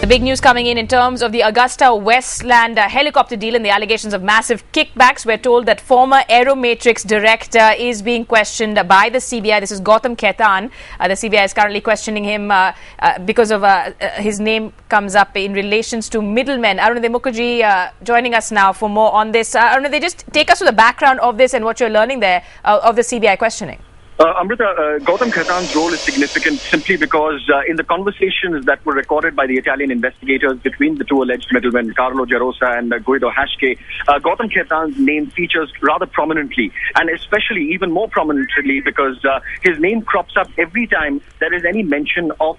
The big news coming in terms of the Augusta Westland helicopter deal and the allegations of massive kickbacks. We're told that former Aeromatrix director is being questioned by the CBI. This is Gautam Khaitan. The CBI is currently questioning him because of his name comes up in relations to middlemen. Arunadev Mukherjee joining us now for more on this. Arunadev, just take us to the background of this and what you're learning there of the CBI questioning. Amrita, Gautam Khaitan's role is significant simply because in the conversations that were recorded by the Italian investigators between the two alleged middlemen, Carlo Gerosa and Guido Haschke, Gautam Khaitan's name features rather prominently, and especially even more prominently because his name crops up every time there is any mention of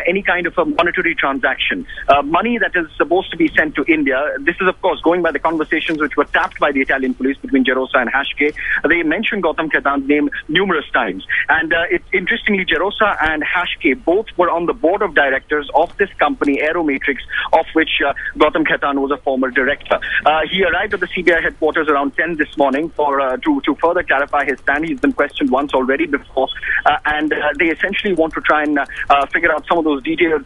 any kind of a monetary transaction. Money that is supposed to be sent to India. This is, of course, going by the conversations which were tapped by the Italian police between Gerosa and Haschke. They mentioned Gautam Khaitan's name numerous times. And interestingly, Gerosa and Haschke both were on the board of directors of this company, Aeromatrix, of which Gautam Khaitan was a former director. He arrived at the CBI headquarters around 10 this morning to further clarify his stand. He's been questioned once already before, and they essentially want to try and figure out some of those details.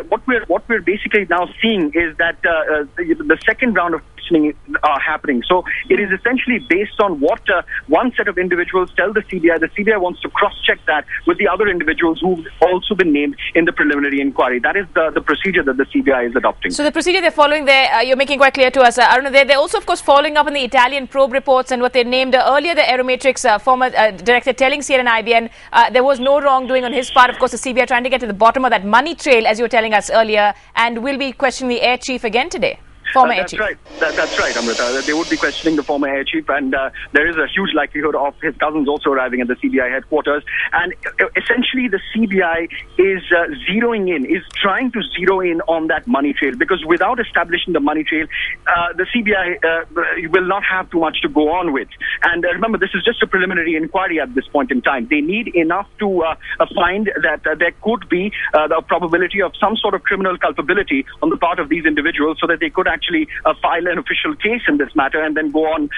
What we're basically now seeing is that the second round of questioning are happening. So it is essentially based on what one set of individuals tell the CBI. The CBI wants to cross-check that with the other individuals who've also been named in the preliminary inquiry. That is the procedure that the CBI is adopting. So the procedure they're following there, you're making quite clear to us. Aruna, they're also, of course, following up on the Italian probe reports and what they named earlier the Aeromatrix former director telling CNN IBN there was no wrongdoing on his part. Of course, the CBI trying to get to the bottom of that money trail, as you were telling us earlier, and will be questioning the air chief again today. Former air chief. That's right, Amrita. They would be questioning the former air chief, and there is a huge likelihood of his cousins also arriving at the CBI headquarters. And essentially, the CBI is trying to zero in on that money trail, because without establishing the money trail, the CBI will not have too much to go on with. And remember, this is just a preliminary inquiry at this point in time. They need enough to find that there could be the probability of some sort of criminal culpability on the part of these individuals, so that they could actually file an official case in this matter and then go on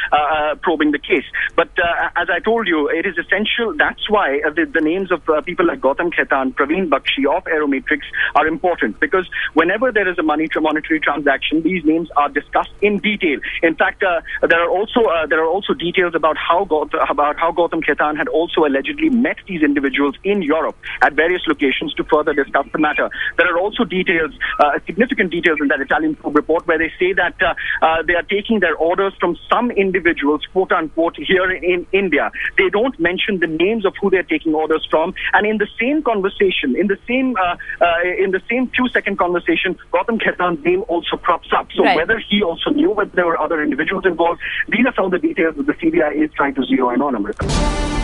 probing the case. But as I told you, it is essential. That's why the names of people like Gautam Khaitan, Praveen Bakshi of Aeromatrix are important, because whenever there is a monetary transaction, these names are discussed in detail. In fact, there are also details about how Gautam Khaitan had also allegedly met these individuals in Europe at various locations to further discuss the matter. There are also details, significant details in that Italian probe report, where they say that they are taking their orders from some individuals, quote unquote, here in India. They don't mention the names of who they're taking orders from. And in the same conversation, in the same few-second conversation, Gautam Khaitan's name also crops up. So whether he also knew whether there were other individuals involved, these are some of the details that the CBI is trying to zero in on, Amrita.